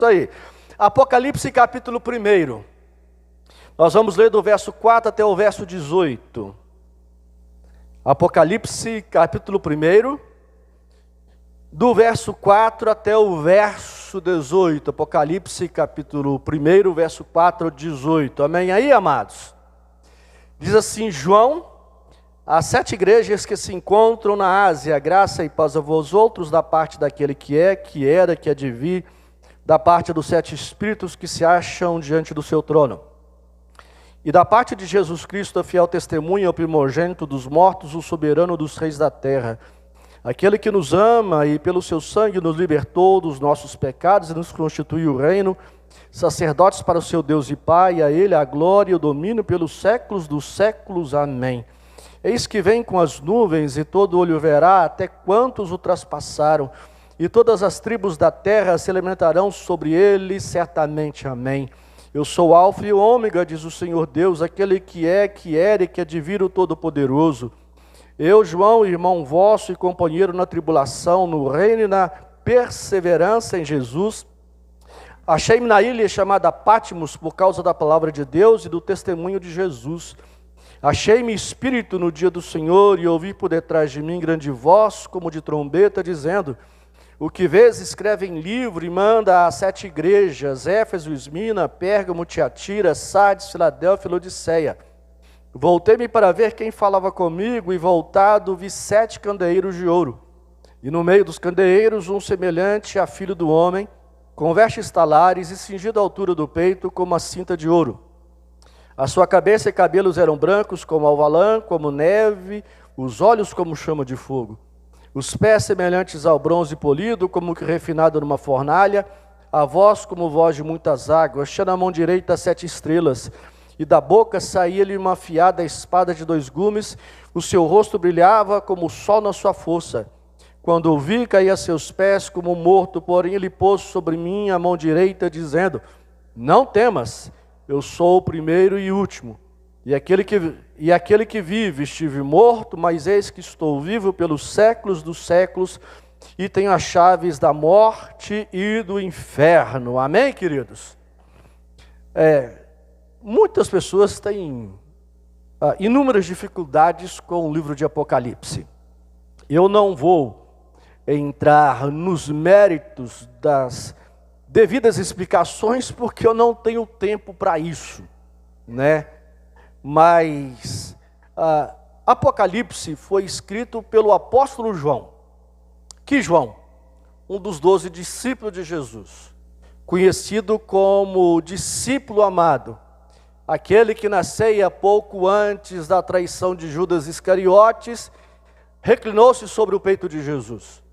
Isso aí. Apocalipse capítulo 1. Nós vamos ler do verso 4 até o verso 18. Apocalipse capítulo 1, do verso 4 até o verso 18. Apocalipse capítulo 1, verso 4 ao 18. Amém aí, amados? Diz assim: João, as 7 igrejas que se encontram na Ásia, graça e paz a vós outros, da parte daquele que é, que era, que há de vir, da parte dos 7 espíritos que se acham diante do seu trono, e da parte de Jesus Cristo, a fiel testemunha, o primogênito dos mortos, o soberano dos reis da terra, aquele que nos ama e pelo seu sangue nos libertou dos nossos pecados e nos constituiu o reino, sacerdotes para o seu Deus e Pai, a ele a glória e o domínio pelos séculos dos séculos. Amém. Eis que vem com as nuvens, e todo olho verá, até quantos o traspassaram, e todas as tribos da terra se alimentarão sobre ele, certamente. Amém. Eu sou o Alfa e o Ômega, diz o Senhor Deus, aquele que é, que era e que há de vir, o Todo-Poderoso. Eu, João, irmão vosso e companheiro na tribulação, no reino e na perseverança em Jesus, achei-me na ilha chamada Patmos por causa da palavra de Deus e do testemunho de Jesus. Achei-me espírito no dia do Senhor e ouvi por detrás de mim grande voz, como de trombeta, dizendo: o que vês, escreve em livro e manda às 7 igrejas, Éfeso, Esmina, Pérgamo, Tiatira, Sardes, Filadélfia e Laodiceia. Voltei-me para ver quem falava comigo, e voltado vi 7 candeeiros de ouro. E no meio dos candeeiros um semelhante a filho do homem, com vestes talares e cingido à altura do peito com uma cinta de ouro. A sua cabeça e cabelos eram brancos como alvalã, como neve, os olhos como chama de fogo. Os pés semelhantes ao bronze polido, como que refinado numa fornalha, a voz como voz de muitas águas, tinha na mão direita 7 estrelas, e da boca saía-lhe uma afiada espada de 2 gumes, o seu rosto brilhava como o sol na sua força. Quando o vi, caí a seus pés como morto, porém ele pôs sobre mim a mão direita, dizendo: não temas, eu sou o primeiro e último, e aquele que vive. Estive morto, mas eis que estou vivo pelos séculos dos séculos, e tenho as chaves da morte e do inferno. Amém, queridos? Muitas pessoas têm inúmeras dificuldades com o livro de Apocalipse. Eu não vou entrar nos méritos das devidas explicações, porque eu não tenho tempo para isso, né? Mas Apocalipse foi escrito pelo apóstolo João. Que João? Um dos 12 discípulos de Jesus, conhecido como discípulo amado, aquele que nascia pouco antes da traição de Judas Iscariotes, reclinou-se sobre o peito de Jesus.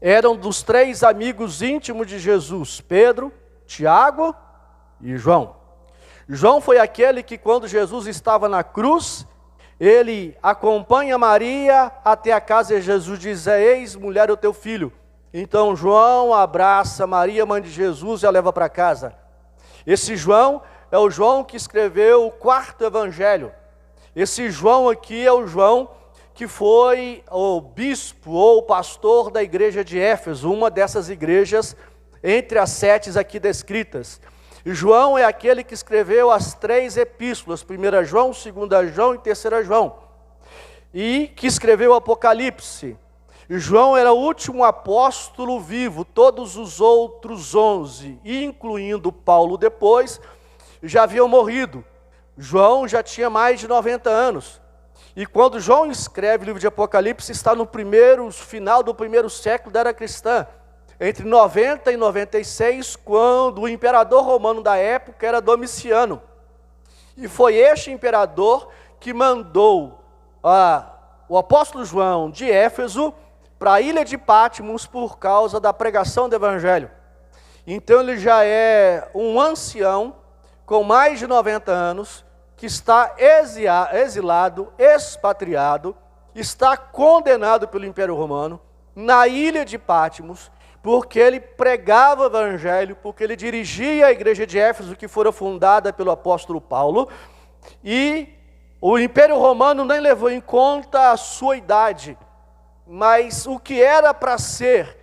Era um dos 3 amigos íntimos de Jesus, Pedro, Tiago e João. João foi aquele que, quando Jesus estava na cruz, ele acompanha Maria até a casa de Jesus, diz: eis, mulher, o teu filho. Então João abraça Maria, mãe de Jesus, e a leva para casa. Esse João é o João que escreveu o 4º evangelho. Esse João aqui é o João que foi o bispo ou o pastor da igreja de Éfeso, uma dessas igrejas entre as 7 aqui descritas. E João é aquele que escreveu as 3 epístolas, 1 João, 2 João e 3 João, e que escreveu o Apocalipse. E João era o último apóstolo vivo, todos os outros 11, incluindo Paulo depois, já haviam morrido. João já tinha mais de 90 anos. E quando João escreve o livro de Apocalipse, está no final do 1º século da era cristã, entre 90 e 96, quando o imperador romano da época era Domiciano. E foi este imperador que mandou o apóstolo João de Éfeso para a ilha de Patmos por causa da pregação do evangelho. Então ele já é um ancião com mais de 90 anos, que está exilado, expatriado, está condenado pelo Império Romano, na ilha de Patmos, porque ele pregava o evangelho, porque ele dirigia a igreja de Éfeso, que fora fundada pelo apóstolo Paulo, e o Império Romano nem levou em conta a sua idade, mas o que era para ser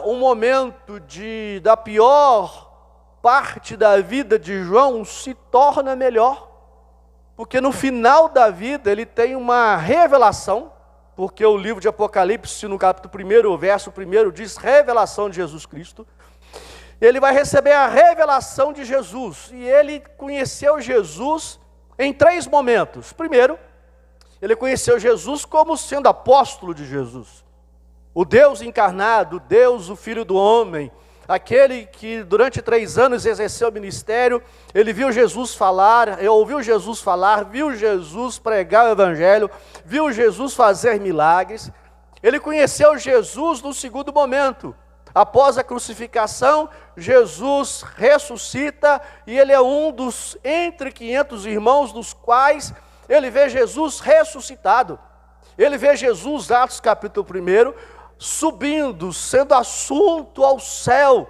um momento da pior parte da vida de João se torna melhor, porque no final da vida ele tem uma revelação, porque o livro de Apocalipse, no capítulo 1, o verso 1, diz revelação de Jesus Cristo. Ele vai receber a revelação de Jesus, e ele conheceu Jesus em 3 momentos. Primeiro, ele conheceu Jesus como sendo apóstolo de Jesus, o Deus encarnado, Deus, o Filho do homem, aquele que durante 3 anos exerceu o ministério. Ele viu Jesus falar, ouviu Jesus falar, viu Jesus pregar o evangelho, viu Jesus fazer milagres. Ele conheceu Jesus no segundo momento. Após a crucificação, Jesus ressuscita, e ele é um dos entre 500 irmãos dos quais ele vê Jesus ressuscitado. Ele vê Jesus, Atos capítulo 1, subindo, sendo assunto ao céu.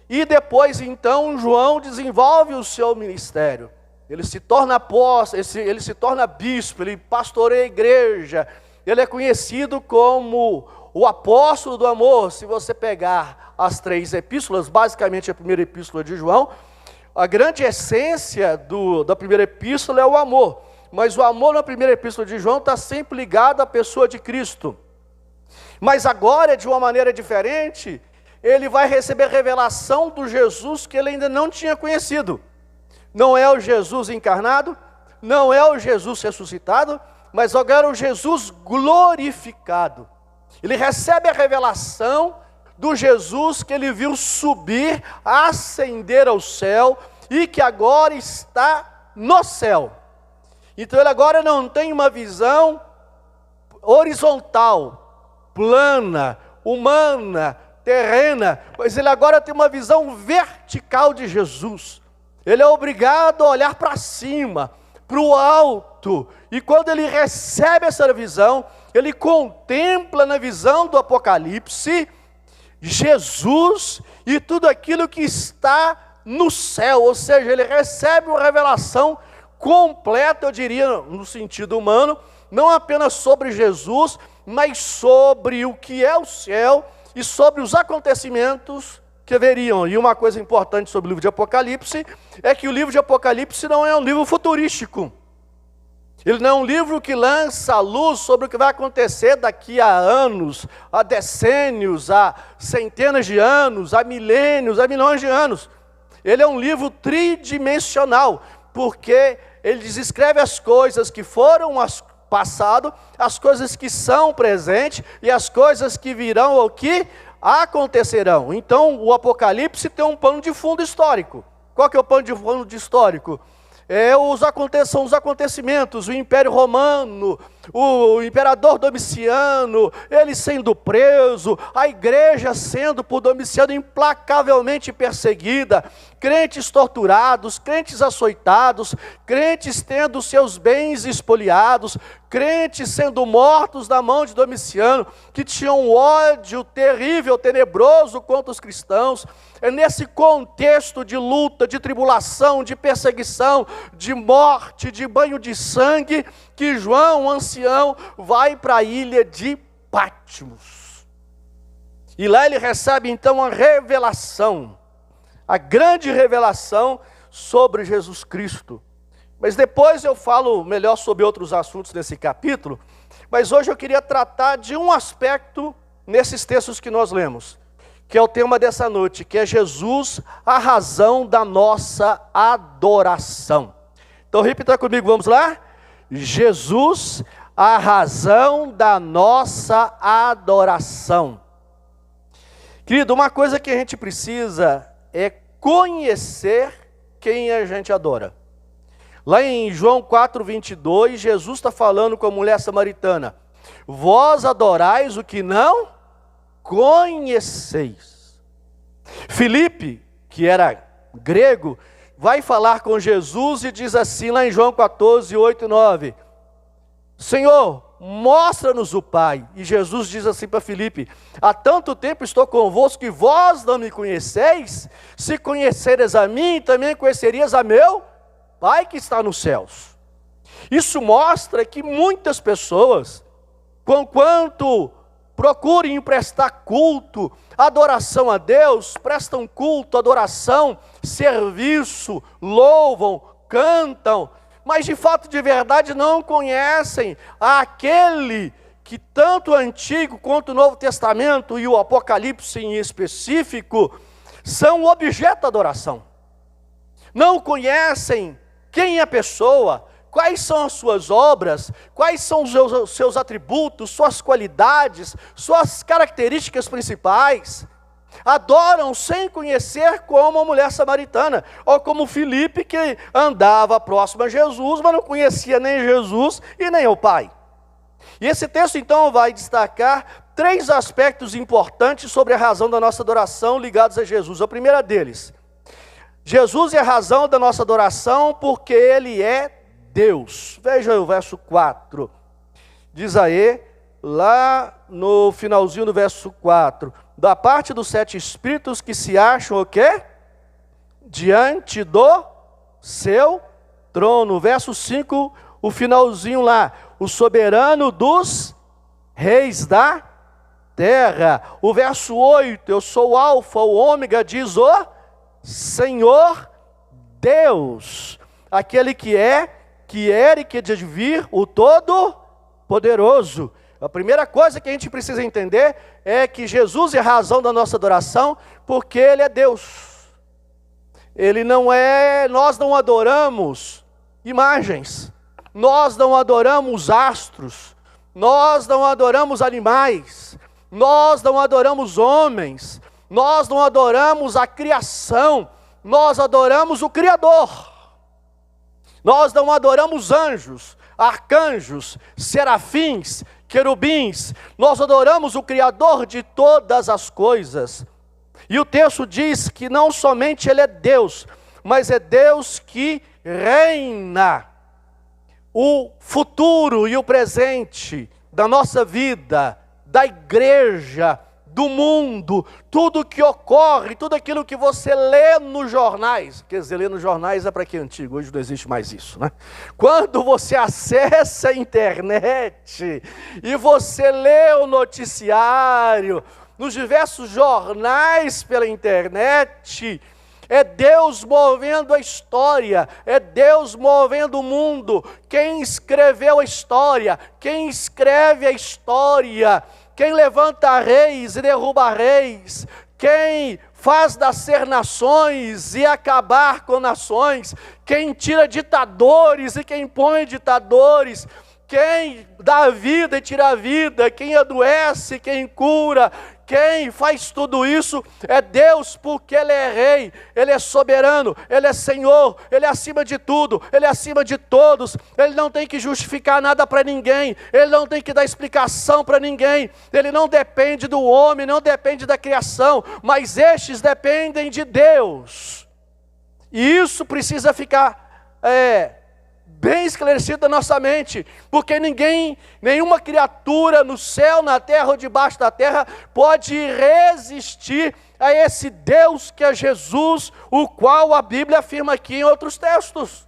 E depois então João desenvolve o seu ministério. Ele se torna apóstolo, ele se torna bispo, ele pastoreia a igreja. Ele é conhecido como o apóstolo do amor. Se você pegar as 3 epístolas, basicamente a primeira epístola de João, a grande essência da primeira epístola é o amor. Mas o amor na primeira epístola de João está sempre ligado à pessoa de Cristo. Mas agora, de uma maneira diferente, ele vai receber revelação do Jesus que ele ainda não tinha conhecido. Não é o Jesus encarnado, não é o Jesus ressuscitado, mas agora o Jesus glorificado. Ele recebe a revelação do Jesus que ele viu subir, ascender ao céu, e que agora está no céu. Então ele agora não tem uma visão horizontal, plana, humana, terrena, mas ele agora tem uma visão vertical de Jesus. Ele é obrigado a olhar para cima, para o alto, e quando ele recebe essa visão, ele contempla na visão do Apocalipse Jesus e tudo aquilo que está no céu, ou seja, ele recebe uma revelação completa, eu diria, no sentido humano, não apenas sobre Jesus, mas sobre o que é o céu e sobre os acontecimentos que haveriam. E uma coisa importante sobre o livro de Apocalipse é que o livro de Apocalipse não é um livro futurístico. Ele não é um livro que lança a luz sobre o que vai acontecer daqui a anos, a decênios, a centenas de anos, a milênios, a milhões de anos. Ele é um livro tridimensional, porque ele descreve as coisas que foram passado, as coisas que são presentes e as coisas que virão ou que acontecerão. Então o Apocalipse tem um pano de fundo histórico. Qual que é o pano de fundo histórico? São os acontecimentos, o Império Romano, o imperador Domiciano, ele sendo preso, a igreja sendo por Domiciano implacavelmente perseguida, crentes torturados, crentes açoitados, crentes tendo seus bens espoliados, crentes sendo mortos na mão de Domiciano, que tinham um ódio terrível, tenebroso contra os cristãos. É nesse contexto de luta, de tribulação, de perseguição, de morte, de banho de sangue, que João, o ancião, vai para a ilha de Patmos. E lá ele recebe então a revelação, a grande revelação sobre Jesus Cristo. Mas depois eu falo melhor sobre outros assuntos nesse capítulo, mas hoje eu queria tratar de um aspecto nesses textos que nós lemos, que é o tema dessa noite, que é Jesus, a razão da nossa adoração. Então repita comigo, vamos lá? Jesus, a razão da nossa adoração. Querido, uma coisa que a gente precisa é conhecer quem a gente adora. Lá em João 4:22, Jesus está falando com a mulher samaritana: vós adorais o que não conheceis. Filipe, que era grego, vai falar com Jesus e diz assim lá em João 14:8-9: Senhor, mostra-nos o Pai. E Jesus diz assim para Filipe: há tanto tempo estou convosco que vós não me conheceis? Se conheceres a mim, também conhecerias a meu Pai que está nos céus. Isso mostra que muitas pessoas, conquanto procurem prestar culto, adoração a Deus, prestam culto, adoração, serviço, louvam, cantam, mas de fato, de verdade, não conhecem aquele que tanto o Antigo quanto o Novo Testamento e o Apocalipse em específico são o objeto da adoração. Não conhecem quem é a pessoa, quais são as suas obras, quais são os seus atributos, suas qualidades, suas características principais. Adoram sem conhecer, como a mulher samaritana, ou como Filipe, que andava próximo a Jesus, mas não conhecia nem Jesus e nem o Pai. E esse texto então vai destacar 3 aspectos importantes sobre a razão da nossa adoração ligados a Jesus. A primeira deles, Jesus é a razão da nossa adoração porque Ele é Deus. Veja o verso 4, diz aí, lá no finalzinho do verso 4, da parte dos 7 espíritos que se acham o quê? Diante do seu trono. Verso 5, o finalzinho lá, o soberano dos reis da terra. O verso 8, eu sou o alfa, o ômega, diz o Senhor Deus, aquele que é, que era e que há de vir, o Todo-Poderoso. A primeira coisa que a gente precisa entender é que Jesus é a razão da nossa adoração, porque Ele é Deus. Ele não é, nós não adoramos imagens, nós não adoramos astros, nós não adoramos animais, nós não adoramos homens, nós não adoramos a criação, nós adoramos o Criador. Nós não adoramos anjos, arcanjos, serafins, querubins, nós adoramos o Criador de todas as coisas. E o texto diz que não somente Ele é Deus, mas é Deus que reina. O futuro e o presente da nossa vida, da igreja, do mundo, tudo que ocorre, tudo aquilo que você lê nos jornais, quer dizer, ler nos jornais é para que antigo, hoje não existe mais isso, né? Quando você acessa a internet e você lê o noticiário, nos diversos jornais pela internet, é Deus movendo a história, é Deus movendo o mundo. Quem escreveu a história, quem escreve a história, quem levanta reis e derruba reis, quem faz nascer nações e acabar com nações, quem tira ditadores e quem põe ditadores, quem dá vida e tira a vida, quem adoece, quem cura, quem faz tudo isso é Deus, porque Ele é rei, Ele é soberano, Ele é Senhor, Ele é acima de tudo, Ele é acima de todos, Ele não tem que justificar nada para ninguém, Ele não tem que dar explicação para ninguém, Ele não depende do homem, não depende da criação, mas estes dependem de Deus. E isso precisa ficar bem esclarecido na nossa mente, porque nenhuma criatura no céu, na terra ou debaixo da terra pode resistir a esse Deus que é Jesus, o qual a Bíblia afirma aqui em outros textos.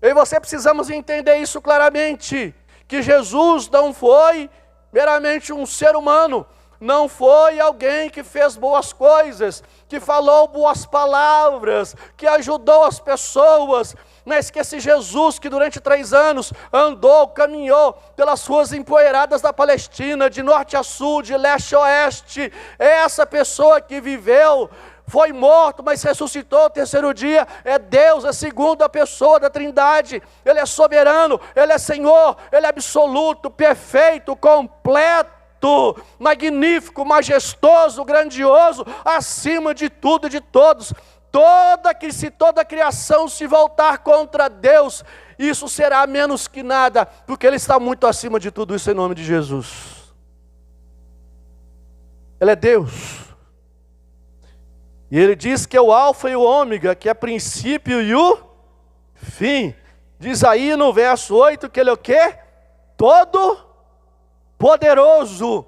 Eu e você precisamos entender isso claramente, que Jesus não foi meramente um ser humano, não foi alguém que fez boas coisas, que falou boas palavras, que ajudou as pessoas, mas que esse Jesus que durante 3 anos andou, caminhou pelas ruas empoeiradas da Palestina, de norte a sul, de leste a oeste, é essa pessoa que viveu, foi morto, mas ressuscitou ao 3º dia, é Deus, a segunda pessoa da Trindade, Ele é soberano, Ele é Senhor, Ele é absoluto, perfeito, completo, magnífico, majestoso, grandioso, acima de tudo e de todos. Se toda a criação se voltar contra Deus, isso será menos que nada, porque Ele está muito acima de tudo isso em nome de Jesus. Ele é Deus. E Ele diz que é o alfa e o ômega, que é o princípio e o fim. Diz aí no verso 8 que Ele é o quê? Todo poderoso.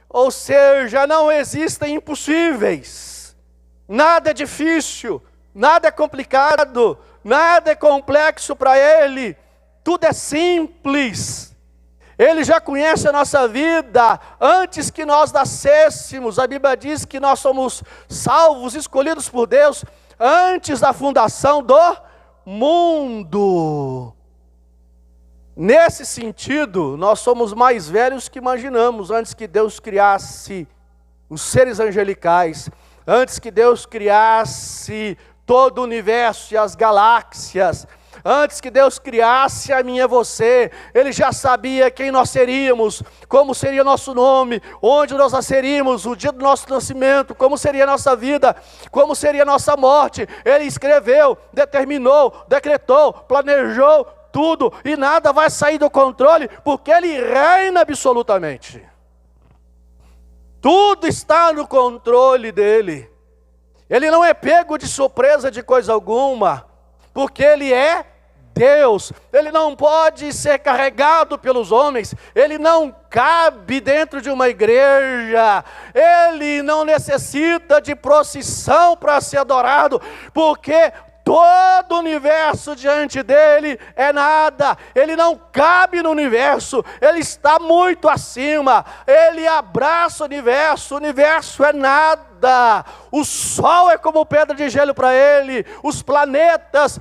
Ou seja, não existem impossíveis. Nada é difícil, nada é complicado, nada é complexo para Ele, tudo é simples. Ele já conhece a nossa vida antes que nós nascêssemos. A Bíblia diz que nós somos salvos, escolhidos por Deus, antes da fundação do mundo. Nesse sentido, nós somos mais velhos que imaginamos, antes que Deus criasse os seres angelicais, antes que Deus criasse todo o universo e as galáxias, antes que Deus criasse a mim e a você, Ele já sabia quem nós seríamos, como seria nosso nome, onde nós nasceríamos, o dia do nosso nascimento, como seria a nossa vida, como seria a nossa morte. Ele escreveu, determinou, decretou, planejou tudo, e nada vai sair do controle, porque Ele reina absolutamente. Tudo está no controle dEle. Ele não é pego de surpresa de coisa alguma, porque Ele é Deus. Ele não pode ser carregado pelos homens, Ele não cabe dentro de uma igreja, Ele não necessita de procissão para ser adorado, porque todo o universo diante dele é nada. Ele não cabe no universo, Ele está muito acima, Ele abraça o universo é nada. O sol é como pedra de gelo para Ele, os planetas,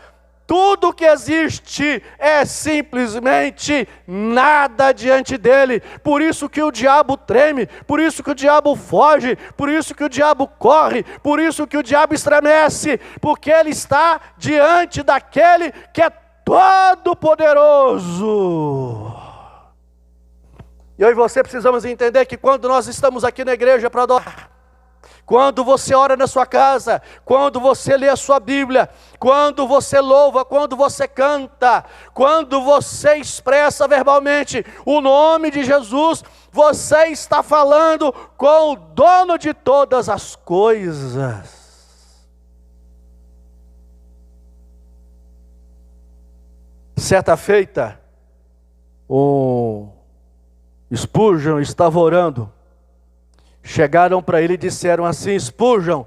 tudo que existe é simplesmente nada diante dEle. Por isso que o diabo treme, por isso que o diabo foge, por isso que o diabo corre, por isso que o diabo estremece, porque ele está diante daquele que é todo poderoso. E eu e você precisamos entender que quando nós estamos aqui na igreja para adorar, quando você ora na sua casa, quando você lê a sua Bíblia, quando você louva, quando você canta, quando você expressa verbalmente o nome de Jesus, você está falando com o dono de todas as coisas. Certa feita, o Spurgeon estava orando. Chegaram para ele e disseram assim: Spurgeon,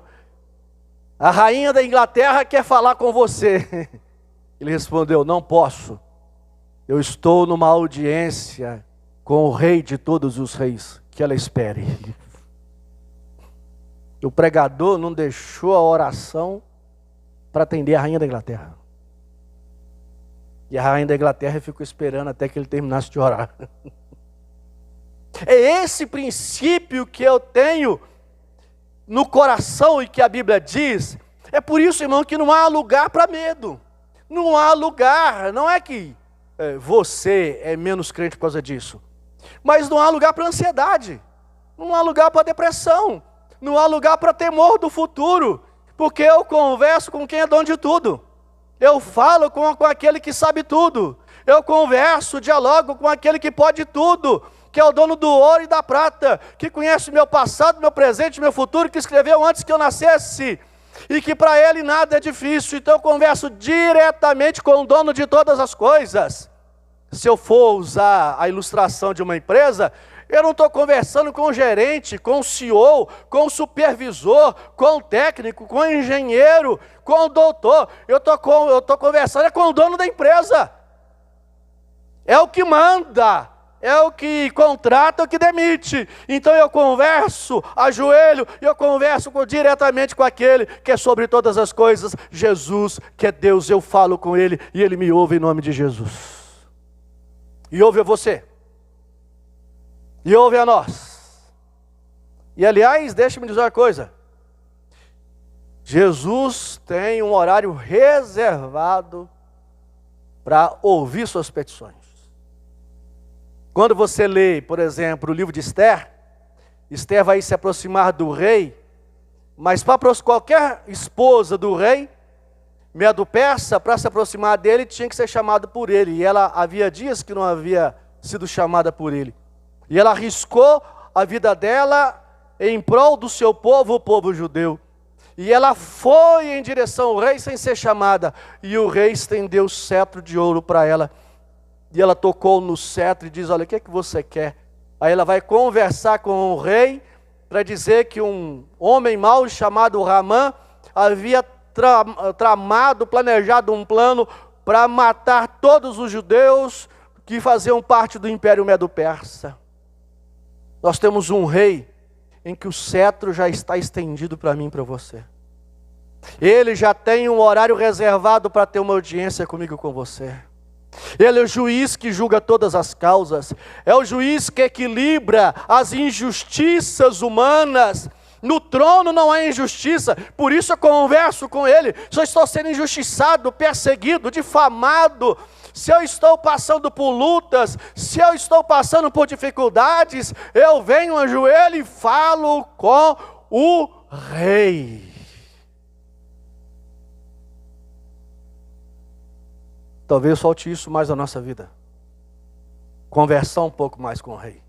a rainha da Inglaterra quer falar com você. Ele respondeu: não posso, eu estou numa audiência com o rei de todos os reis, que ela espere. O pregador não deixou a oração para atender a rainha da Inglaterra. E a rainha da Inglaterra ficou esperando até que ele terminasse de orar. É esse princípio que eu tenho no coração e que a Bíblia diz. É por isso, irmão, que não há lugar para medo. Não há lugar, não é que você é menos crente por causa disso. Mas não há lugar para ansiedade. Não há lugar para depressão. Não há lugar para temor do futuro. Porque eu converso com quem é dono de tudo. Eu falo com aquele que sabe tudo. Eu converso, dialogo com aquele que pode tudo, que é o dono do ouro e da prata, que conhece o meu passado, meu presente, meu futuro, que escreveu antes que eu nascesse, e que para Ele nada é difícil. Então eu converso diretamente com o dono de todas as coisas. Se eu for usar a ilustração de uma empresa, eu não estou conversando com o gerente, com o CEO, com o supervisor, com o técnico, com o engenheiro, com o doutor. Eu estou conversando com o dono da empresa. É o que manda, é o que contrata, é o que demite. Então eu converso, ajoelho, e eu converso diretamente com aquele que é sobre todas as coisas, Jesus, que é Deus. Eu falo com Ele e Ele me ouve em nome de Jesus. E ouve a você. E ouve a nós. E aliás, deixa-me dizer uma coisa. Jesus tem um horário reservado para ouvir suas petições. Quando você lê, por exemplo, o livro de Esther, Esther vai se aproximar do rei, mas para qualquer esposa do rei, Medo-Persa, para se aproximar dele, tinha que ser chamada por ele. E ela havia dias que não havia sido chamada por ele. E ela arriscou a vida dela em prol do seu povo, o povo judeu. E ela foi em direção ao rei sem ser chamada. E o rei estendeu o cetro de ouro para ela. E ela tocou no cetro e diz: olha, o que é que você quer? Aí ela vai conversar com o rei para dizer que um homem mau chamado Ramã havia planejado um plano para matar todos os judeus, que faziam parte do Império Medo-Persa. Nós temos um rei em que o cetro já está estendido para mim e para você. Ele já tem um horário reservado para ter uma audiência comigo e com você. Ele é o juiz que julga todas as causas. É o juiz que equilibra as injustiças humanas. No trono não há injustiça, por isso eu converso com ele. Se eu estou sendo injustiçado, perseguido, difamado, se eu estou passando por lutas, se eu estou passando por dificuldades, eu venho, ajoelho e falo com o rei. Talvez falte isso mais na nossa vida. Conversar um pouco mais com o rei.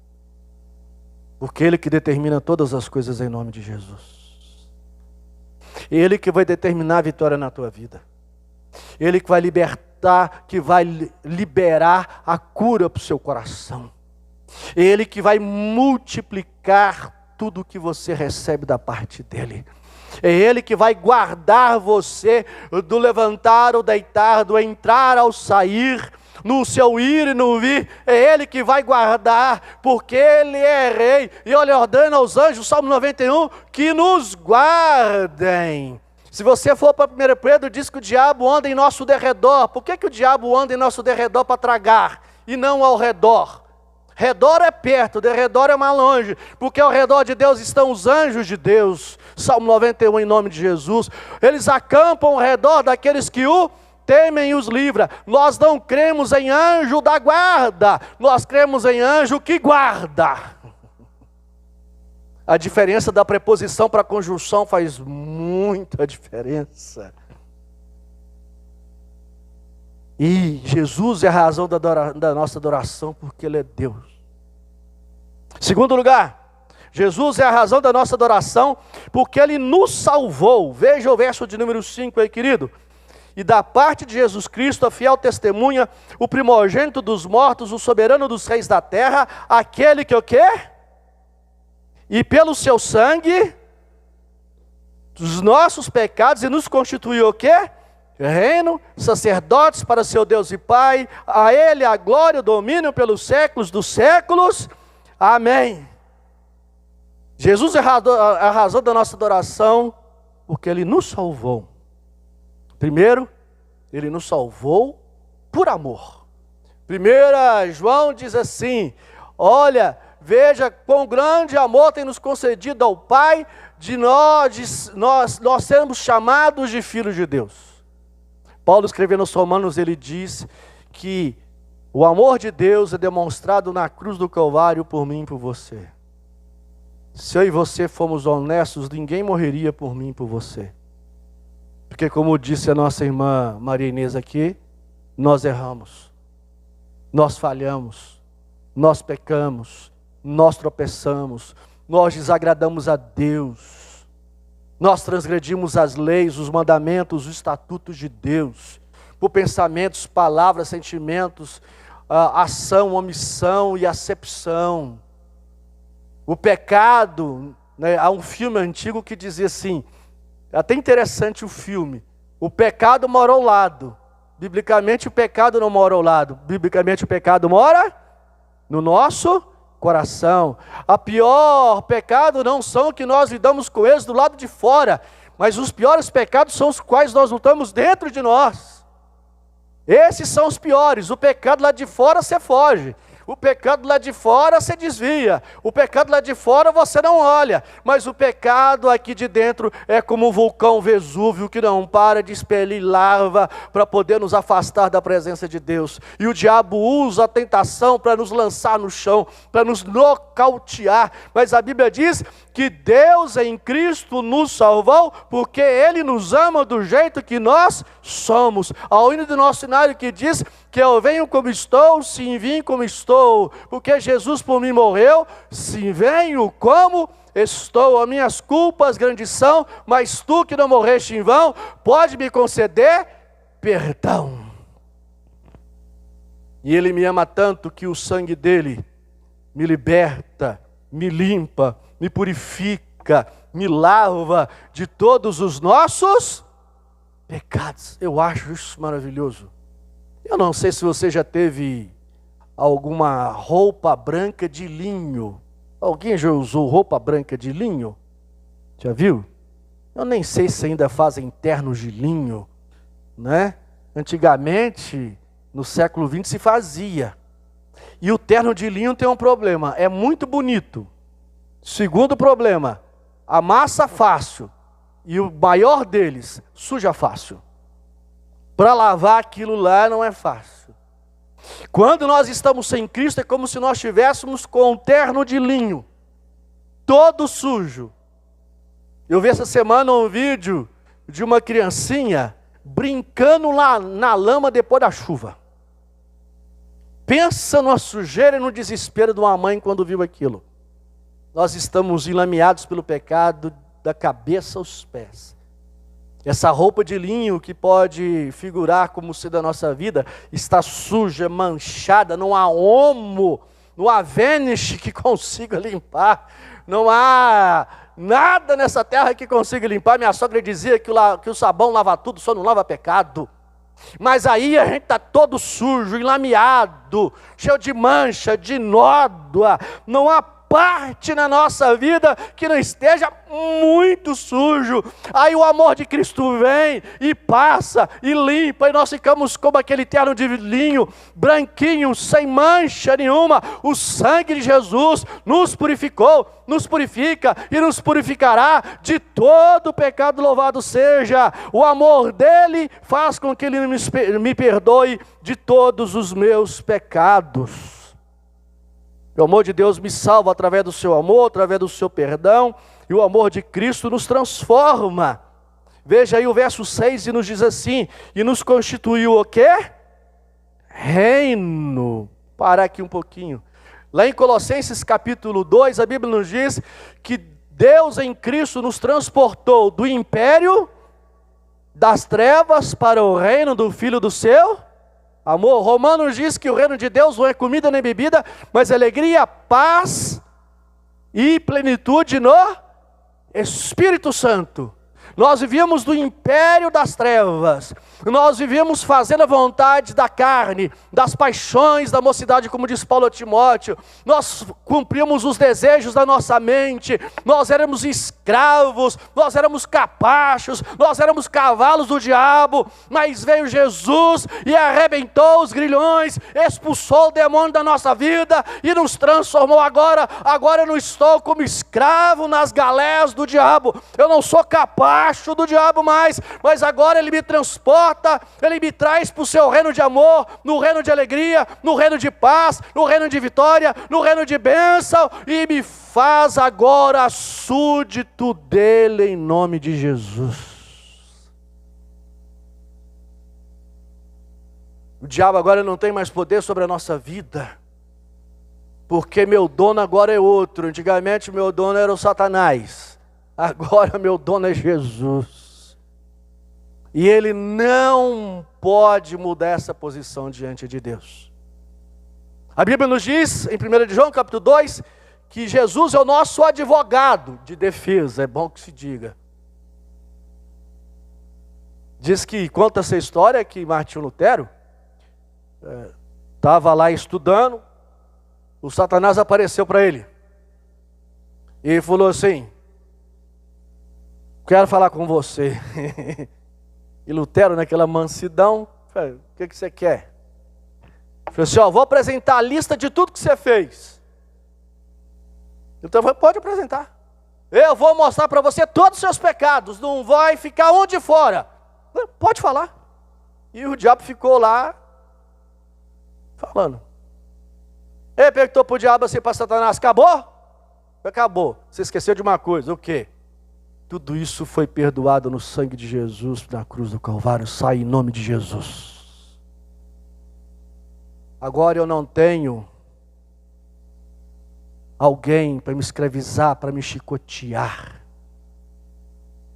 Porque Ele que determina todas as coisas em nome de Jesus. Ele que vai determinar a vitória na tua vida. Ele que vai libertar, que vai liberar a cura para o seu coração. Ele que vai multiplicar tudo que você recebe da parte dEle. É Ele que vai guardar você do levantar ou deitar, do entrar ao sair, no seu ir e no vir. É Ele que vai guardar, porque Ele é rei. E Ele ordena aos anjos, Salmo 91, que nos guardem. Se você for para 1 Pedro, diz que o diabo anda em nosso derredor. Por que o diabo anda em nosso derredor para tragar e não ao redor? Redor é perto, derredor é mais longe, porque ao redor de Deus estão os anjos de Deus. Salmo 91, em nome de Jesus. Eles acampam ao redor daqueles que o temem e os livra. Nós não cremos em anjo da guarda, nós cremos em anjo que guarda. A diferença da preposição para a conjunção faz muita diferença. E Jesus é a razão da nossa adoração, porque Ele é Deus. Segundo lugar, Jesus é a razão da nossa adoração, porque Ele nos salvou. Veja o verso de número 5 aí, querido. E da parte de Jesus Cristo, a fiel testemunha, o primogênito dos mortos, o soberano dos reis da terra, aquele que o quê? E pelo seu sangue, dos nossos pecados, e nos constituiu o quê? Reino, sacerdotes para seu Deus e Pai, a Ele a glória e o domínio pelos séculos dos séculos. Amém. Jesus é a razão da nossa adoração, porque Ele nos salvou. Primeiro, Ele nos salvou por amor. 1 João diz assim, olha, veja quão grande amor tem nos concedido ao Pai, de nós sermos chamados de filhos de Deus. Paulo escrevendo aos Romanos, ele diz que o amor de Deus é demonstrado na cruz do Calvário por mim e por você. Se eu e você fomos honestos, ninguém morreria por mim e por você. Porque como disse a nossa irmã Maria Inês aqui, nós erramos, nós falhamos, nós pecamos, nós tropeçamos, nós desagradamos a Deus. Nós transgredimos as leis, os mandamentos, os estatutos de Deus, por pensamentos, palavras, sentimentos, ação, omissão e acepção. O pecado, né, há um filme antigo que dizia assim, até interessante o filme, o pecado mora ao lado, biblicamente o pecado não mora ao lado, biblicamente o pecado mora no nosso coração. A pior pecado não são que nós lidamos com eles do lado de fora, mas os piores pecados são os quais nós lutamos dentro de nós. Esses são os piores. O pecado lá de fora você foge, o pecado lá de fora você desvia, o pecado lá de fora você não olha, mas o pecado aqui de dentro é como um vulcão Vesúvio que não para de expelir lava para poder nos afastar da presença de Deus. E o diabo usa a tentação para nos lançar no chão, para nos nocautear, mas a Bíblia diz que Deus em Cristo nos salvou, porque Ele nos ama do jeito que nós somos. Ao hino do nosso cenário que diz que eu venho como estou, sim, vim como estou, porque Jesus por mim morreu, sim, venho como estou. As minhas culpas grandes são, mas tu que não morreste em vão, pode me conceder perdão. E Ele me ama tanto que o sangue dEle me liberta, me limpa, me purifica, me lava de todos os nossos pecados. Eu acho isso maravilhoso. Eu não sei se você já teve alguma roupa branca de linho. Alguém já usou roupa branca de linho? Já viu? Eu nem sei se ainda fazem ternos de linho, né? Antigamente, no século XX, se fazia. E o terno de linho tem um problema, é muito bonito. Segundo problema, amassa fácil. E o maior deles, suja fácil. Para lavar aquilo lá não é fácil. Quando nós estamos sem Cristo, é como se nós estivéssemos com um terno de linho, todo sujo. Eu vi essa semana um vídeo de uma criancinha brincando lá na lama depois da chuva. Pensa numa sujeira e no desespero de uma mãe quando viu aquilo. Nós estamos enlameados pelo pecado da cabeça aos pés. Essa roupa de linho que pode figurar como sendo a nossa vida, está suja, manchada, não há omo, não há Vanish que consiga limpar, não há nada nessa terra que consiga limpar. Minha sogra dizia que o sabão lava tudo, só não lava pecado. Mas aí a gente está todo sujo, enlameado, cheio de mancha, de nódoa, não há parte na nossa vida que não esteja muito sujo. Aí o amor de Cristo vem e passa e limpa, e nós ficamos como aquele terno de linho, branquinho, sem mancha nenhuma. O sangue de Jesus nos purificou, nos purifica e nos purificará de todo pecado. Louvado seja! O amor dele faz com que ele me perdoe de todos os meus pecados. O amor de Deus me salva através do seu amor, através do seu perdão, e o amor de Cristo nos transforma. Veja aí o verso 6 e nos diz assim: e nos constituiu o quê? Reino. Parar aqui um pouquinho. Lá em Colossenses capítulo 2, a Bíblia nos diz que Deus em Cristo nos transportou do império das trevas para o reino do Filho do seu amor. Romanos diz que o reino de Deus não é comida nem bebida, mas alegria, paz e plenitude no Espírito Santo. Nós vivíamos do império das trevas, nós vivíamos fazendo a vontade da carne, das paixões da mocidade, como diz Paulo a Timóteo. Nós cumpríamos os desejos da nossa mente, nós éramos escravos, nós éramos capachos, nós éramos cavalos do diabo. Mas veio Jesus e arrebentou os grilhões, expulsou o demônio da nossa vida e nos transformou. Agora eu não estou como escravo nas galés do diabo, eu não sou capaz do diabo mais, mas agora ele me transporta, ele me traz para o seu reino de amor, no reino de alegria, no reino de paz, no reino de vitória, no reino de bênção, e me faz agora súdito dele em nome de Jesus. O diabo agora não tem mais poder sobre a nossa vida, porque meu dono agora é outro. Antigamente meu dono era o Satanás, agora meu dono é Jesus. E ele não pode mudar essa posição diante de Deus. A Bíblia nos diz, em 1 João capítulo 2, que Jesus é o nosso advogado de defesa. É bom que se diga. Diz que, conta essa história, que Martinho Lutero estava lá estudando, o Satanás apareceu para ele. E falou assim: quero falar com você. E Lutero, naquela mansidão, falou: o que você quer? Falou assim: vou apresentar a lista de tudo que você fez. Então falou: pode apresentar. Eu vou mostrar para você todos os seus pecados, não vai ficar um de fora. Falei: pode falar. E o diabo ficou lá falando. Ele perguntou para o diabo assim, para Satanás: acabou? Acabou. Você esqueceu de uma coisa: o quê? Tudo isso foi perdoado no sangue de Jesus na cruz do Calvário. Sai em nome de Jesus. Agora eu não tenho alguém para me escravizar, para me chicotear.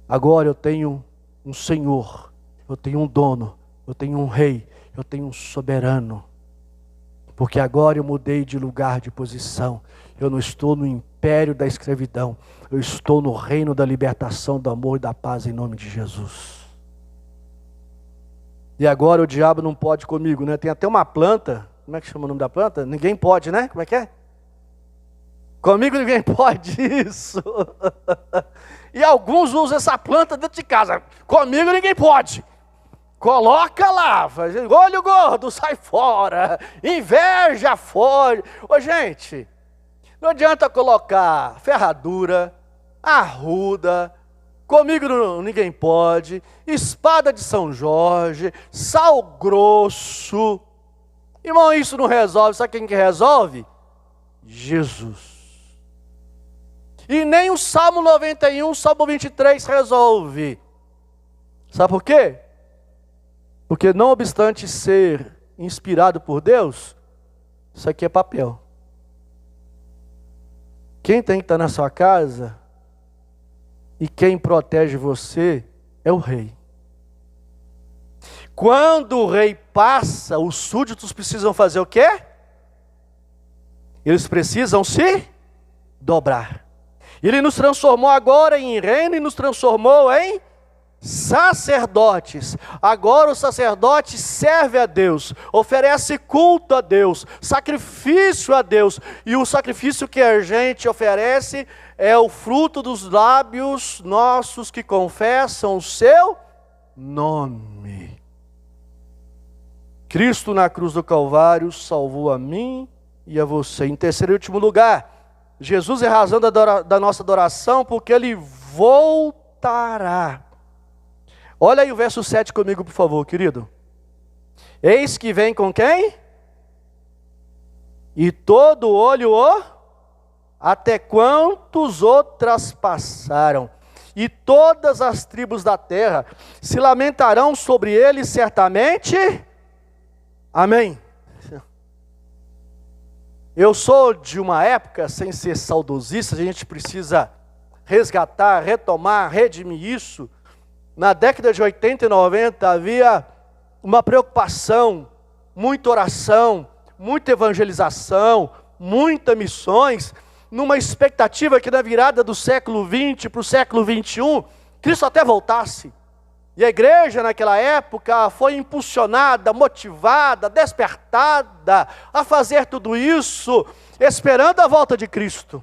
Agora eu tenho um Senhor, eu tenho um dono, eu tenho um rei, eu tenho um soberano. Porque agora eu mudei de lugar, de posição. Eu não estou no império da escravidão. Eu estou no reino da libertação, do amor e da paz em nome de Jesus. E agora o diabo não pode comigo, né? Tem até uma planta Como é que chama o nome da planta? Ninguém pode, né? Como é que é? Comigo ninguém pode, isso. E alguns usam essa planta dentro de casa. Comigo ninguém pode. Coloca lá, olho gordo, sai fora. Inveja, foge. Ô gente, não adianta colocar ferradura, arruda, comigo ninguém pode, espada de São Jorge, sal grosso. Irmão, isso não resolve. Sabe quem que resolve? Jesus. E nem o Salmo 91, o Salmo 23 resolve. Sabe por quê? Porque não obstante ser inspirado por Deus, isso aqui é papel. Quem tem que estar na sua casa e quem protege você é o rei. Quando o rei passa, os súditos precisam fazer o quê? Eles precisam se dobrar. Ele nos transformou agora em reino e nos transformou em sacerdotes. Agora o sacerdote serve a Deus, oferece culto a Deus, sacrifício a Deus. E o sacrifício que a gente oferece é o fruto dos lábios nossos que confessam o seu nome. Cristo na cruz do Calvário salvou a mim e a você. Em terceiro e último lugar, Jesus é a razão da nossa adoração, porque Ele voltará. Olha aí o verso 7 comigo, por favor, querido. Eis que vem com quem? E todo olho o, até quantos o traspassaram. E todas as tribos da terra se lamentarão sobre ele certamente. Amém. Eu sou de uma época, sem ser saudosista, a gente precisa resgatar, retomar, redimir isso. Na década de 80 e 90 havia uma preocupação, muita oração, muita evangelização, muitas missões, numa expectativa que na virada do século 20 para o século 21, Cristo até voltasse. E a igreja naquela época foi impulsionada, motivada, despertada a fazer tudo isso, esperando a volta de Cristo.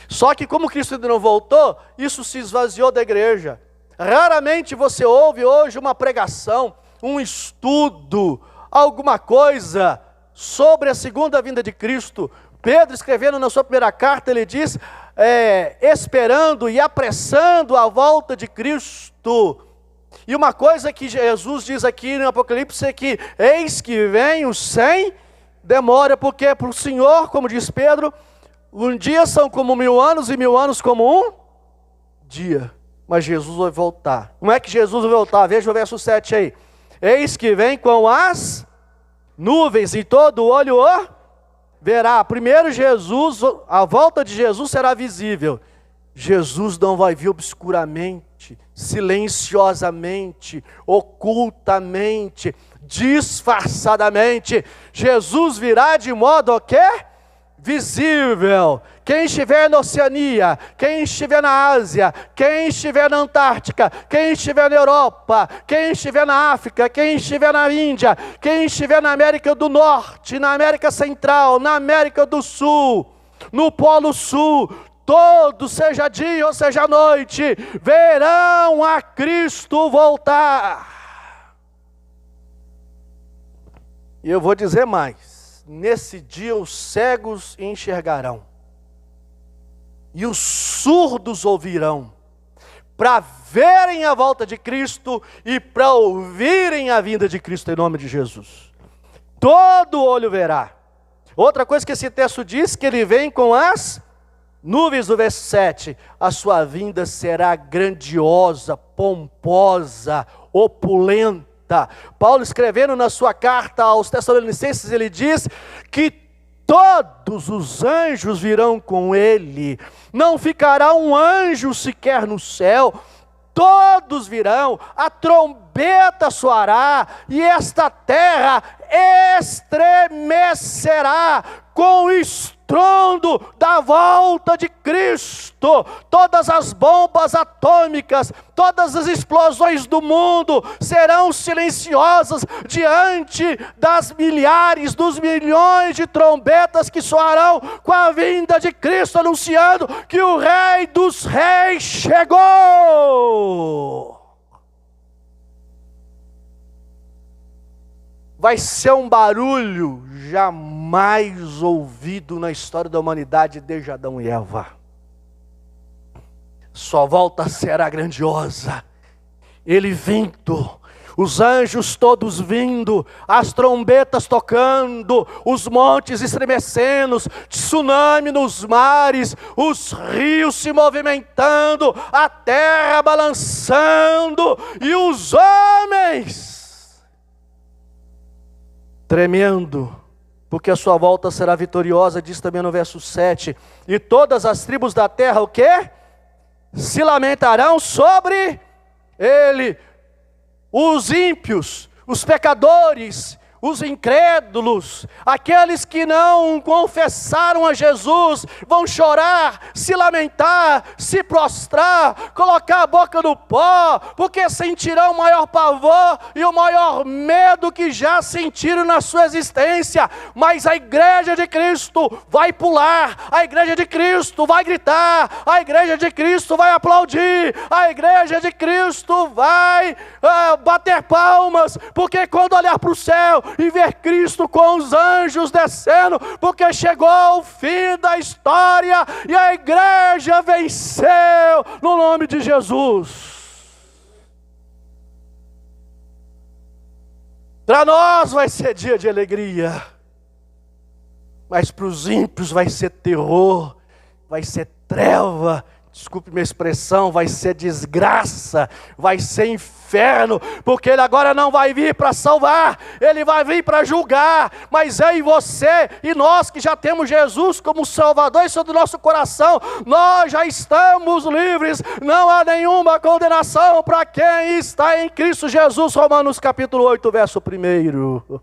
Só que como Cristo ainda não voltou, isso se esvaziou da igreja. Raramente você ouve hoje uma pregação, um estudo, alguma coisa sobre a segunda vinda de Cristo. Pedro, escrevendo na sua primeira carta, ele diz, esperando e apressando a volta de Cristo. E uma coisa que Jesus diz aqui no Apocalipse é que eis que venho sem demora, porque para o Senhor, como diz Pedro, um dia são como 1000 anos e 1000 anos como um dia. Mas Jesus vai voltar. Como é que Jesus vai voltar? Veja o verso 7 aí. Eis que vem com as nuvens e todo olho o verá. Primeiro Jesus, a volta de Jesus será visível. Jesus não vai vir obscuramente, silenciosamente, ocultamente, disfarçadamente. Jesus virá de modo o quê? Visível. Quem estiver na Oceania, quem estiver na Ásia, quem estiver na Antártica, quem estiver na Europa, quem estiver na África, quem estiver na Índia, quem estiver na América do Norte, na América Central, na América do Sul, no Polo Sul, todos, seja dia ou seja noite, verão a Cristo voltar. E eu vou dizer mais, nesse dia os cegos enxergarão, e os surdos ouvirão, para verem a volta de Cristo e para ouvirem a vinda de Cristo em nome de Jesus. Todo olho verá. Outra coisa que esse texto diz, que ele vem com as nuvens do verso 7, a sua vinda será grandiosa, pomposa, opulenta. Paulo, escrevendo na sua carta aos Tessalonicenses, ele diz que todos os anjos virão com ele, não ficará um anjo sequer no céu, todos virão, a trombeta soará, e esta terra estremecerá, com o estrondo da volta de Cristo, todas as bombas atômicas, todas as explosões do mundo serão silenciosas diante das milhares, dos milhões de trombetas que soarão com a vinda de Cristo, anunciando que o Rei dos Reis chegou. Vai ser um barulho jamais ouvido na história da humanidade desde Adão e Eva. Sua volta será grandiosa. Ele vindo, os anjos todos vindo, as trombetas tocando, os montes estremecendo, tsunami nos mares, os rios se movimentando, a terra balançando, e os homens tremendo, porque a sua volta será vitoriosa, diz também no verso 7, e todas as tribos da terra, o quê? Se lamentarão sobre ele, os ímpios, os pecadores, os incrédulos, aqueles que não confessaram a Jesus, vão chorar, se lamentar, se prostrar, colocar a boca no pó, porque sentirão o maior pavor e o maior medo que já sentiram na sua existência. Mas a igreja de Cristo vai pular, a igreja de Cristo vai gritar, a igreja de Cristo vai aplaudir, a igreja de Cristo vai bater palmas, porque quando olhar para o céu e ver Cristo com os anjos descendo, porque chegou o fim da história e a igreja venceu no nome de Jesus. Para nós vai ser dia de alegria, mas para os ímpios vai ser terror, vai ser treva, desculpe minha expressão, vai ser desgraça, vai ser inferno, porque ele agora não vai vir para salvar, ele vai vir para julgar. Mas eu e você, e nós que já temos Jesus como Salvador em do nosso coração, nós já estamos livres, não há nenhuma condenação para quem está em Cristo Jesus. Romanos capítulo 8, verso 1.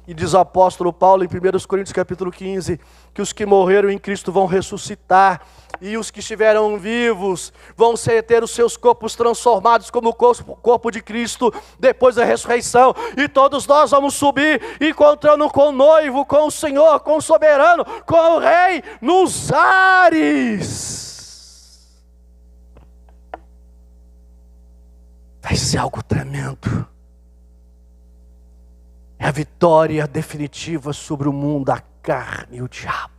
E diz o apóstolo Paulo em 1 Coríntios capítulo 15, que os que morreram em Cristo vão ressuscitar, e os que estiveram vivos vão ter os seus corpos transformados como o corpo de Cristo, depois da ressurreição, e todos nós vamos subir, encontrando com o noivo, com o Senhor, com o soberano, com o Rei, nos ares. Vai ser algo tremendo. É a vitória definitiva sobre o mundo, a carne e o diabo.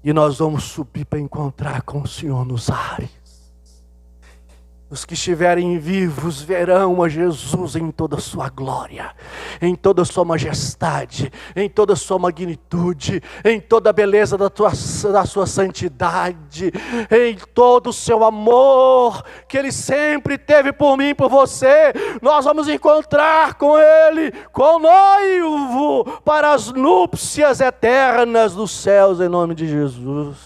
E nós vamos subir para encontrar com o Senhor nos ares. Os que estiverem vivos verão a Jesus em toda a sua glória, em toda a sua majestade, em toda a sua magnitude, em toda a beleza da sua santidade, em todo o seu amor, que Ele sempre teve por mim e por você. Nós vamos encontrar com Ele, com o noivo, para as núpcias eternas dos céus, em nome de Jesus.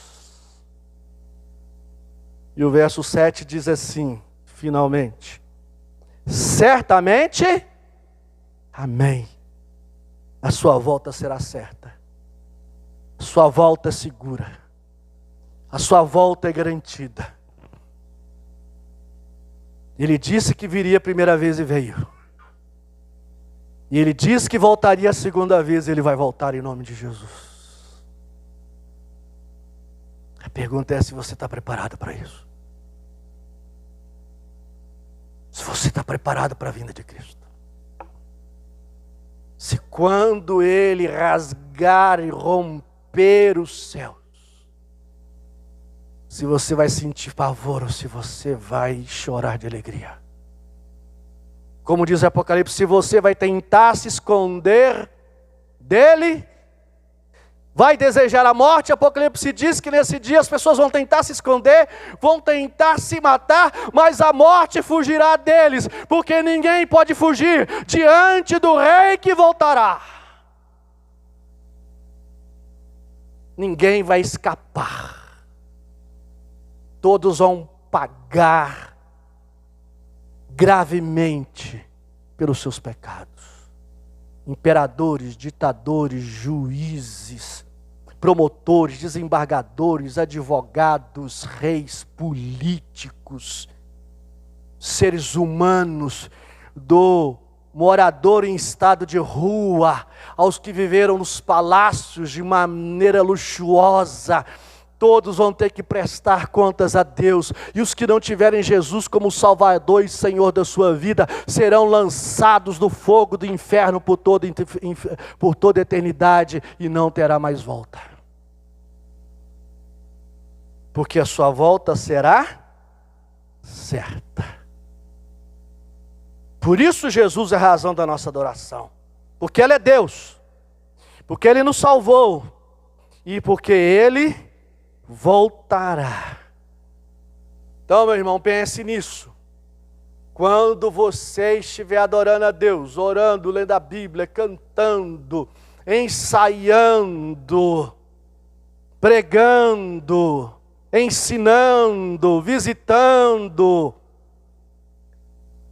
E o verso 7 diz assim, finalmente: certamente, amém, a sua volta será certa, a sua volta é segura, a sua volta é garantida. Ele disse que viria a primeira vez e veio, e Ele disse que voltaria a segunda vez, e Ele vai voltar em nome de Jesus. A pergunta é se você está preparado para isso. Se você está preparado para a vinda de Cristo. Se quando Ele rasgar e romper os céus, se você vai sentir pavor ou se você vai chorar de alegria. Como diz o Apocalipse, se você vai tentar se esconder dele, vai desejar a morte. Apocalipse diz que nesse dia as pessoas vão tentar se esconder, vão tentar se matar, mas a morte fugirá deles, porque ninguém pode fugir diante do Rei que voltará. Ninguém vai escapar. Todos vão pagar gravemente pelos seus pecados. imperadores, ditadores, juízes, promotores, desembargadores, advogados, reis, políticos, seres humanos, do morador em estado de rua, aos que viveram nos palácios de maneira luxuosa, todos vão ter que prestar contas a Deus, e os que não tiverem Jesus como Salvador e Senhor da sua vida, serão lançados no fogo do inferno por toda a eternidade, e não terá mais volta, porque a sua volta será certa. Por isso Jesus é a razão da nossa adoração, porque Ele é Deus, porque Ele nos salvou, e porque Ele voltará. Então, meu irmão, pense nisso. Quando você estiver adorando a Deus, orando, lendo a Bíblia, cantando, ensaiando, pregando, ensinando, visitando,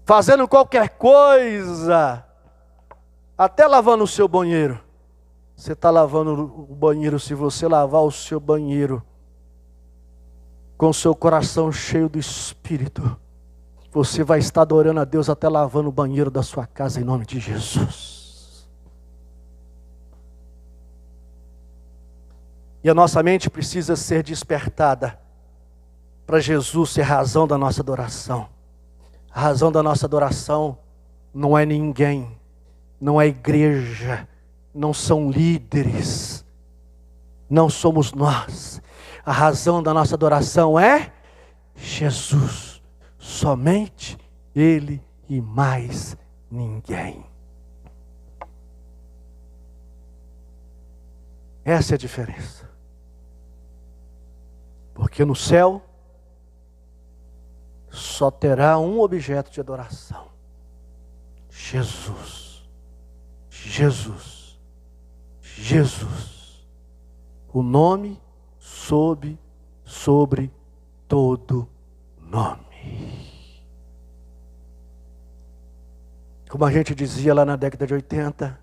fazendo qualquer coisa, até lavando o seu banheiro. Você está lavando o banheiro, se você lavar o seu banheiro com o seu coração cheio do Espírito, você vai estar adorando a Deus até lavando o banheiro da sua casa, em nome de Jesus. E a nossa mente precisa ser despertada para Jesus ser razão da nossa adoração. A razão da nossa adoração não é ninguém, não é igreja, não são líderes, não somos nós. A razão da nossa adoração é Jesus, somente Ele e mais ninguém. Essa é a diferença. Porque no céu só terá um objeto de adoração: Jesus, Jesus, Jesus. O nome sobre todo nome. Como a gente dizia lá na década de 80,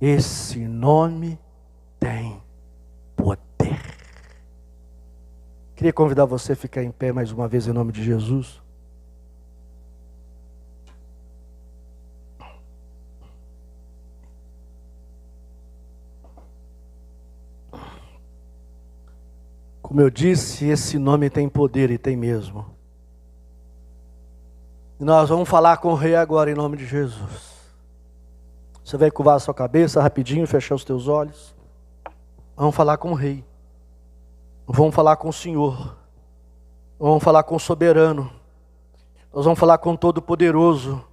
esse nome tem poder. Queria convidar você a ficar em pé mais uma vez em nome de Jesus. Como eu disse, esse nome tem poder, e tem mesmo. E nós vamos falar com o Rei agora em nome de Jesus. Você vai curvar a sua cabeça rapidinho, fechar os teus olhos. Vamos falar com o Rei. Vamos falar com o Senhor. Vamos falar com o Soberano. Nós vamos falar com o Todo-Poderoso.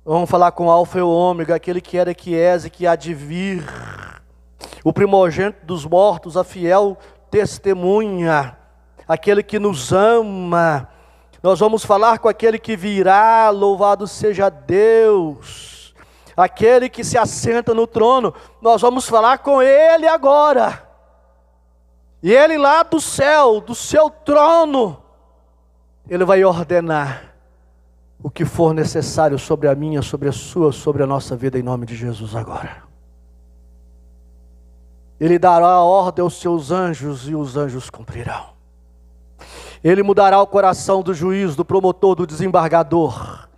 Vamos falar com o Alfa e o Ômega, aquele que era, que és e que há de vir. O primogênito dos mortos, a fiel testemunha, aquele que nos ama. Nós vamos falar com aquele que virá, louvado seja Deus, aquele que se assenta no trono. Nós vamos falar com Ele agora, e Ele lá do céu, do seu trono, Ele vai ordenar o que for necessário sobre a minha, sobre a sua, sobre a nossa vida, em nome de Jesus agora. Ele dará a ordem aos seus anjos, e os anjos cumprirão. Ele mudará o coração do juiz, do promotor, do desembargador.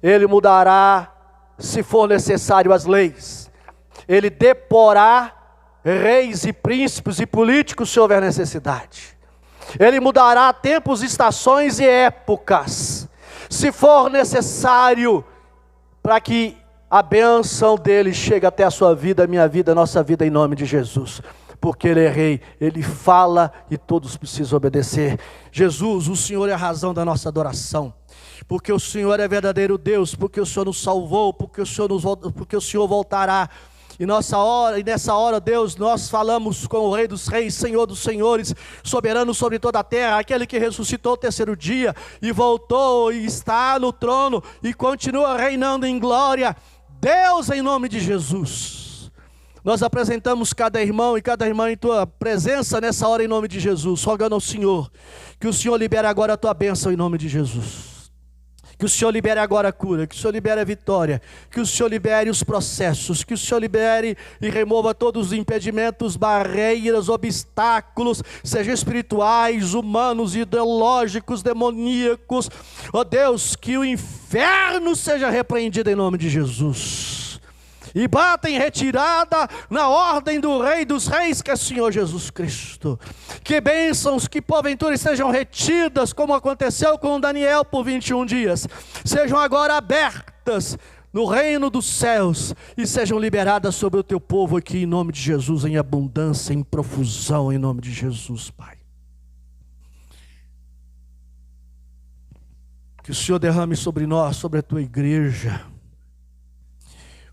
Ele mudará, se for necessário, as leis. Ele deporá reis e príncipes e políticos se houver necessidade. Ele mudará tempos, estações e épocas, se for necessário, para que a bênção dele chega até a sua vida, a minha vida, a nossa vida, em nome de Jesus. Porque Ele é Rei, Ele fala e todos precisam obedecer. Jesus, o Senhor é a razão da nossa adoração. Porque o Senhor é verdadeiro Deus, porque o Senhor nos salvou, porque o Senhor voltará. E nessa hora, Deus, nós falamos com o Rei dos Reis, Senhor dos Senhores, soberano sobre toda a terra, aquele que ressuscitou o terceiro dia e voltou e está no trono e continua reinando em glória. Deus, em nome de Jesus, nós apresentamos cada irmão e cada irmã em tua presença nessa hora, em nome de Jesus, rogando ao Senhor que o Senhor libere agora a tua bênção em nome de Jesus. Que o Senhor libere agora a cura, que o Senhor libere a vitória, que o Senhor libere os processos, que o Senhor libere e remova todos os impedimentos, barreiras, obstáculos, sejam espirituais, humanos, ideológicos, demoníacos. Ó Deus, que o inferno seja repreendido em nome de Jesus. E bata em retirada na ordem do Rei dos Reis, que é o Senhor Jesus Cristo. Que bênçãos, que porventura sejam retidas, como aconteceu com Daniel por 21 dias, sejam agora abertas no reino dos céus e sejam liberadas sobre o teu povo aqui em nome de Jesus, em abundância, em profusão, em nome de Jesus, Pai. Que o Senhor derrame sobre nós, sobre a tua igreja,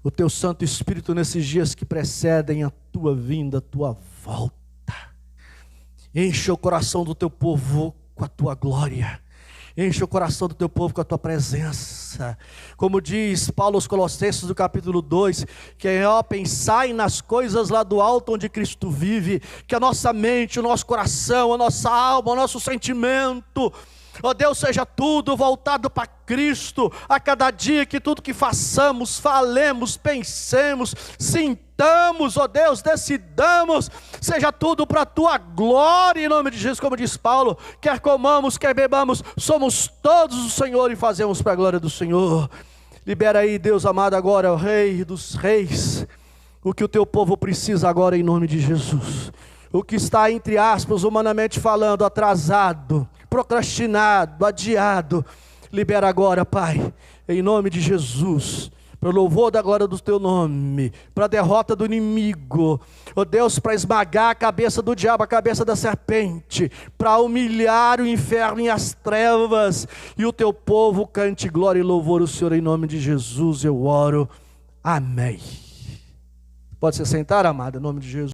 o teu Santo Espírito nesses dias que precedem a tua vinda, a tua volta. Enche o coração do teu povo com a tua glória. Enche o coração do teu povo com a tua presença. Como diz Paulo aos Colossenses do capítulo 2, que é pensai nas coisas lá do alto onde Cristo vive, que a nossa mente, o nosso coração, a nossa alma, o nosso sentimento, ó Deus, seja tudo voltado para Cristo, a cada dia que tudo que façamos, falemos, pensemos, sintamos, ó Deus, decidamos, seja tudo para a tua glória, em nome de Jesus, como diz Paulo, quer comamos, quer bebamos, somos todos o Senhor e fazemos para a glória do Senhor. Libera aí, Deus amado, agora, o Rei dos Reis, o que o teu povo precisa agora, em nome de Jesus. O que está, entre aspas, humanamente falando, atrasado, procrastinado, adiado, libera agora, Pai, em nome de Jesus, para o louvor da glória do teu nome, para a derrota do inimigo, ó Deus, para esmagar a cabeça do diabo, a cabeça da serpente, para humilhar o inferno e as trevas, e o teu povo cante glória e louvor ao Senhor, em nome de Jesus eu oro, amém. Pode se sentar, amada, em nome de Jesus.